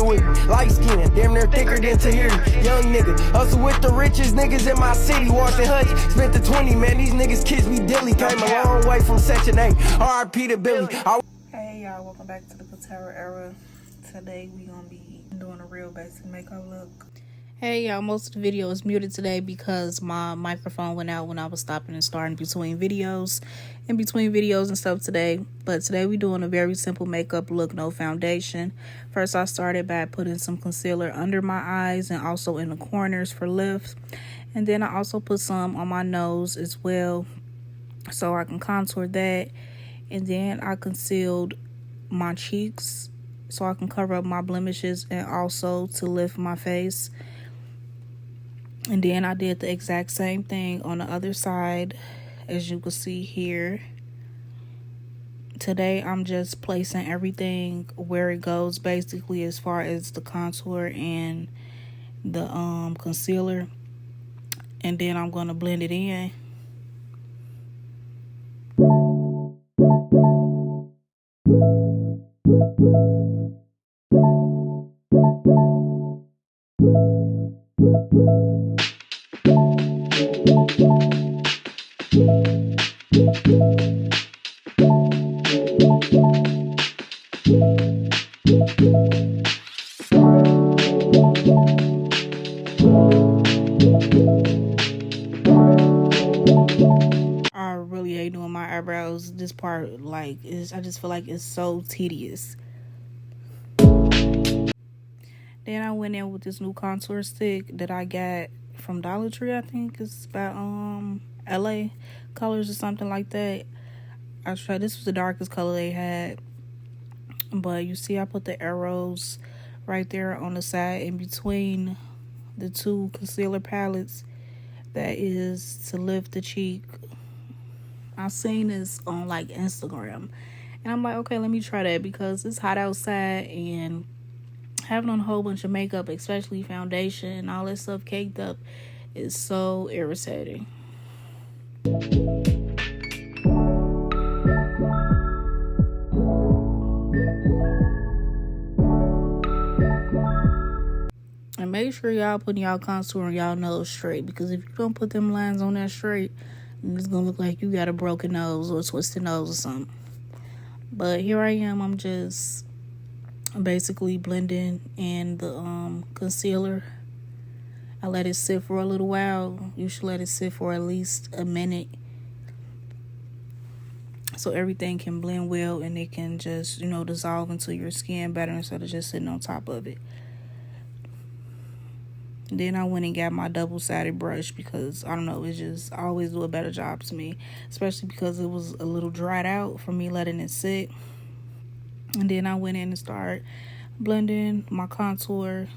with me. Light skin, damn near thicker than Tahiri. Young nigga, hustle with the richest niggas in my city. Walked in Hutch, spent the 20, man. These niggas kiss me dilly. Came a long way from Section 8. R.I.P. to Billy. Hey y'all, welcome back to the Katara Era. Today we gonna be doing a real basic makeup look. Hey y'all, most of the video is muted today because my microphone went out when I was stopping and starting between videos and stuff today. But today we doing a very simple makeup look, no foundation. First I started by putting some concealer under my eyes and also in the corners for lift. And then I also put some on my nose as well so I can contour that. And then I concealed my cheeks so I can cover up my blemishes and also to lift my face. And then I did the exact same thing on the other side, as you can see here. Today I'm just placing everything where it goes, basically, as far as the contour and the concealer. And then I'm going to blend it in. I really hate doing my eyebrows. This part, I just feel like it's so tedious. Then I went in with this new contour stick that I got from Dollar Tree. I think it's by LA Colors or something like that. I tried, this was the darkest color they had. But you see I put the arrows right there on the side in between the two concealer palettes. That is to lift the cheek. I seen this on like Instagram. And I'm like, okay, let me try that because it's hot outside and having on a whole bunch of makeup, especially foundation and all that stuff caked up, is so irritating. And make sure y'all putting y'all contour on y'all nose straight, because if you don't put them lines on that straight, it's gonna look like you got a broken nose or a twisted nose or something. But here I am, I'm just basically blending in the concealer. I let it sit for a little while. You should let it sit for at least a minute so everything can blend well and it can just, dissolve into your skin better instead of just sitting on top of it. Then I went and got my double-sided brush because, I don't know, it just always do a better job to me. Especially because it was a little dried out from me letting it sit. And then I went in and started blending my contour.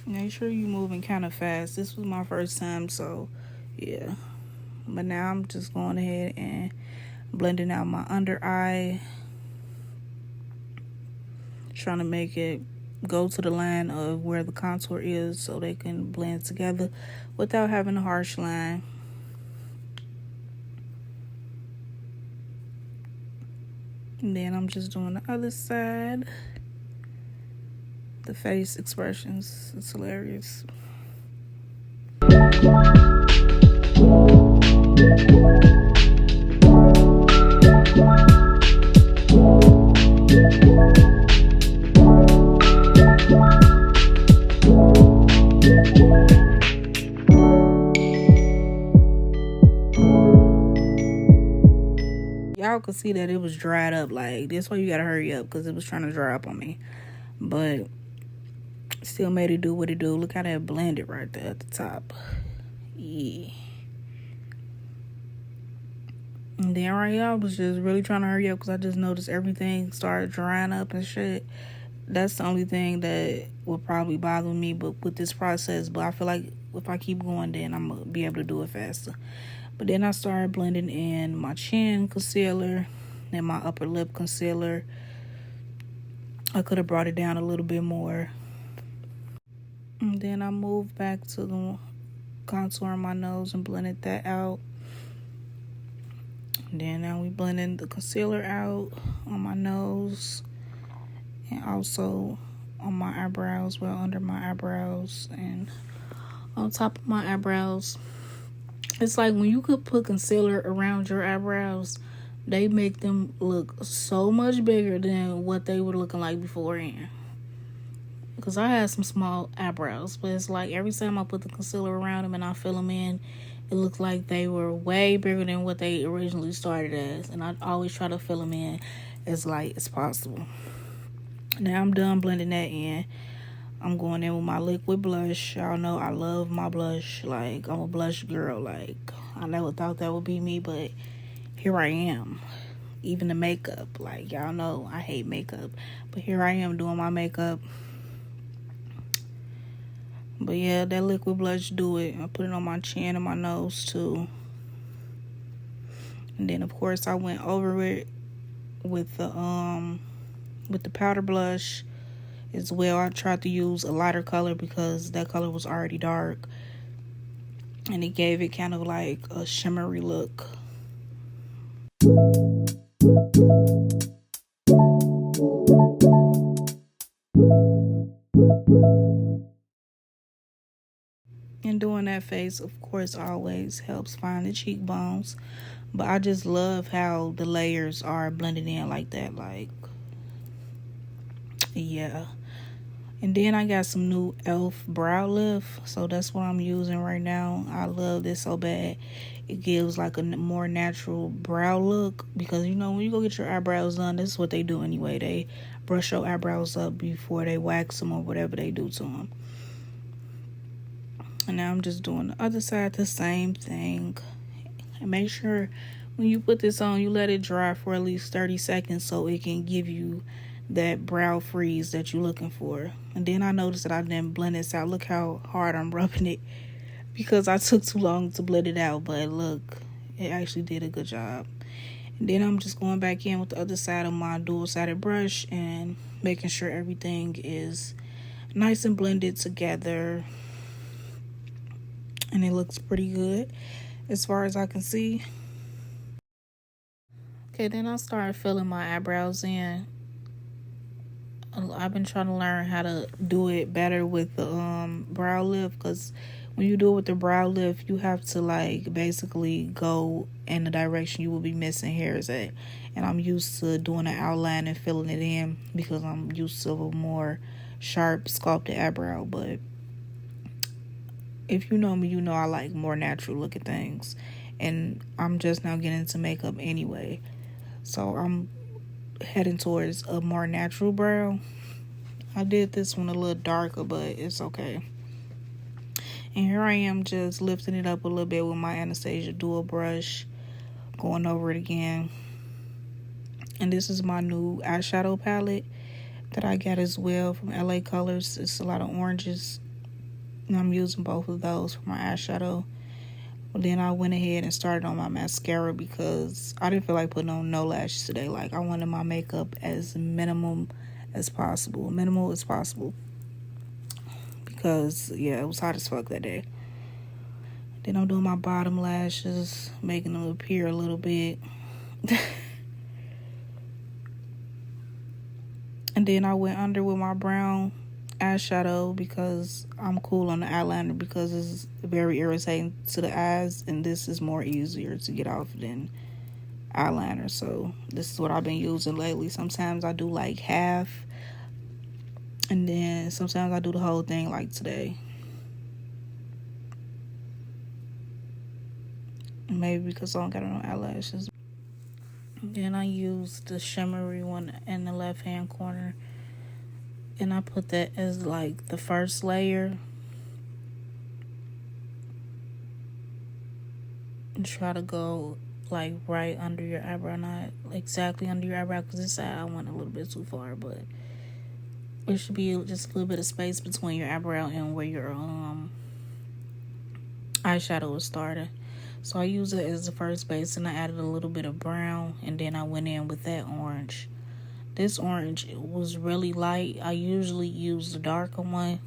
Make sure you're moving kind of fast. This was my first time, so yeah. But now I'm just going ahead and blending out my under eye. Trying to make it go to the line of where the contour is so they can blend together without having a harsh line. And then I'm just doing the other side. The face expressions, it's hilarious. Y'all could see that it was dried up. Like, that's why you gotta hurry up, because it was trying to dry up on me. But still made it do what it do. Look how that blended right there at the top. Yeah. And then right here, I was just really trying to hurry up because I just noticed everything started drying up and shit. That's the only thing that will probably bother me with this process. But I feel like if I keep going, then I'm going to be able to do it faster. But then I started blending in my chin concealer and my upper lip concealer. I could have brought it down a little bit more. And then I moved back to the contour on my nose and blended that out. And then now we blending the concealer out on my nose and also on my eyebrows, well, under my eyebrows and on top of my eyebrows. It's like when you could put concealer around your eyebrows, they make them look so much bigger than what they were looking like beforehand. Because I had some small eyebrows, but it's like every time I put the concealer around them and I fill them in, it looks like they were way bigger than what they originally started as. And I always try to fill them in as light as possible. Now I'm done blending that in. I'm going in with my liquid blush. Y'all know I love my blush. Like, I'm a blush girl. Like, I never thought that would be me, but here I am. Even the makeup. Like, y'all know I hate makeup, but here I am doing my makeup. But yeah, that liquid blush do it. I put it on my chin and my nose too. And then of course I went over it with the powder blush as well. I tried to use a lighter color because that color was already dark, and it gave it kind of like a shimmery look. And doing that face, of course, always helps find the cheekbones. But I just love how the layers are blended in like that. Like, yeah. And then I got some new e.l.f. brow lift. So that's what I'm using right now. I love this so bad. It gives like a more natural brow look. Because, you know, when you go get your eyebrows done, this is what they do anyway. They brush your eyebrows up before they wax them or whatever they do to them. And now I'm just doing the other side, the same thing. And make sure when you put this on, you let it dry for at least 30 seconds so it can give you that brow freeze that you're looking for. And then I noticed that I didn't blend this out. Look how hard I'm rubbing it because I took too long to blend it out. But look, it actually did a good job. And then I'm just going back in with the other side of my dual-sided brush and making sure everything is nice and blended together. And it looks pretty good as far as I can see. Okay, then I started filling my eyebrows in. I've been trying to learn how to do it better with the brow lift, because when you do it with the brow lift, you have to like basically go in the direction you will be missing hairs at. And I'm used to doing an outline and filling it in because I'm used to a more sharp sculpted eyebrow. But if you know me, you know I like more natural looking things. And I'm just now getting into makeup anyway. So I'm heading towards a more natural brow. I did this one a little darker, but it's okay. And here I am just lifting it up a little bit with my Anastasia dual brush. Going over it again. And this is my new eyeshadow palette that I got as well from LA Colors. It's a lot of oranges. And I'm using both of those for my eyeshadow. But then I went ahead and started on my mascara because I didn't feel like putting on no lashes today. Like, I wanted my makeup as minimal as possible. Minimal as possible. Because, yeah, it was hot as fuck that day. Then I'm doing my bottom lashes, making them appear a little bit. And then I went under with my brown eyeshadow because I'm cool on the eyeliner because it's very irritating to the eyes, and this is more easier to get off than eyeliner. So this is what I've been using lately. Sometimes I do like half, and then sometimes I do the whole thing like today. Maybe because I don't got no eyelashes. Then I use the shimmery one in the left hand corner, and I put that as like the first layer. And try to go like right under your eyebrow, not exactly under your eyebrow, because this side I went a little bit too far, but it should be just a little bit of space between your eyebrow and where your eyeshadow is starting. So I use it as the first base, and I added a little bit of brown, and then I went in with that orange. This orange was really light. I usually use the darker one,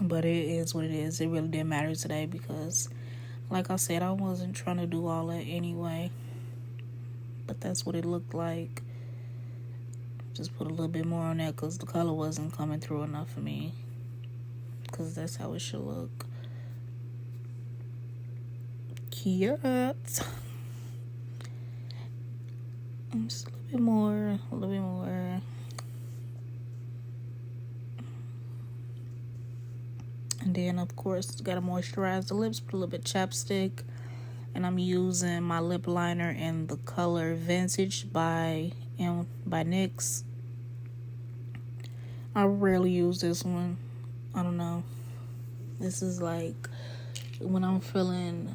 but it is what it is. It really didn't matter today because, like I said, I wasn't trying to do all that anyway. but that's what it looked like. Just put a little bit more on that because the color wasn't coming through enough for me, because that's how it should look. Cute. Just a little bit more, a little bit more. And then, of course, gotta moisturize the lips, put a little bit of chapstick. And I'm using my lip liner in the color Vintage by NYX. I rarely use this one. I don't know. This is like when I'm feeling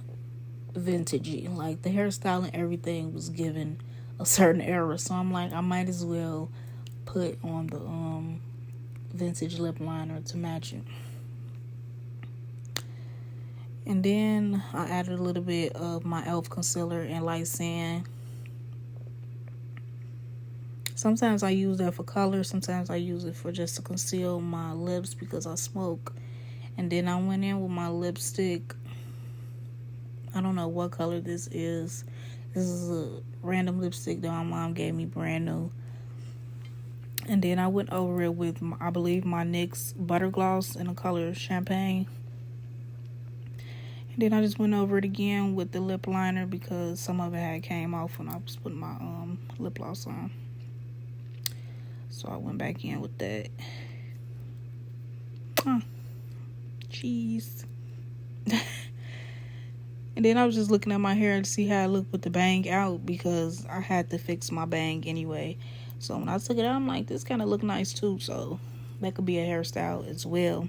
vintagey. Like the hairstyle and everything was given a certain era. So I'm like, I might as well put on the Vintage lip liner to match it. And then I added a little bit of my e.l.f. concealer and light sand. Sometimes I use that for color. Sometimes I use it for just to conceal my lips because I smoke. And then I went in with my lipstick. I don't know what color this is. This is a random lipstick that my mom gave me brand new. And then I went over it with, I believe, my NYX Butter Gloss in the color Champagne. And then I just went over it again with the lip liner because some of it had came off when I was putting my lip gloss on. So I went back in with that. Jeez. And then I was just looking at my hair to see how it looked with the bang out because I had to fix my bang anyway. So when I took it out, I'm like, this kind of look nice too. So that could be a hairstyle as well.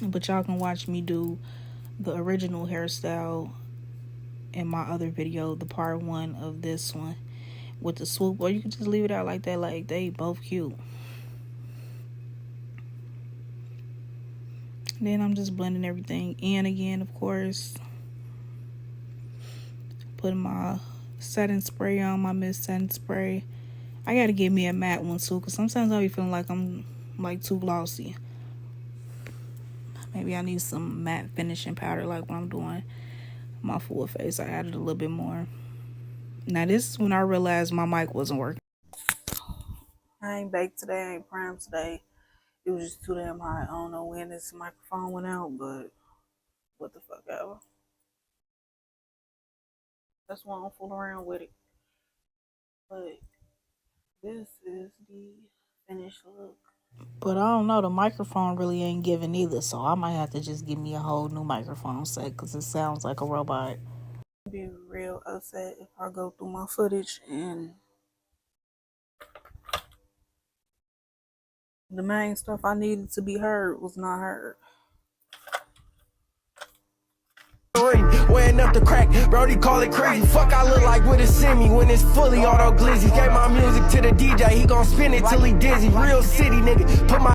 But y'all can watch me do the original hairstyle in my other video, the part 1 of this one with the swoop, or you can just leave it out like that. Like, they both cute. And then I'm just blending everything in again, of course. Putting my setting spray on, my mist setting spray. I gotta get me a matte one too, because sometimes I be feeling like I'm like too glossy. Maybe I need some matte finishing powder like when I'm doing my full face. I added a little bit more. Now this is when I realized my mic wasn't working. I ain't baked today, I ain't primed today. It was just too damn hot. I don't know when this microphone went out, but what the fuck ever. That's why I don't fool around with it. But this is the finished look. But I don't know, the microphone really ain't giving either, so I might have to just give me a whole new microphone set because it sounds like a robot. I'd be real upset if I go through my footage and the main stuff I needed to be heard was not heard. Weighing up the crack, Brody call it crazy. Fuck I look like with a semi when it's fully auto glizzy. Gave my music to the DJ, he gon' spin it till he dizzy. Real city nigga, put my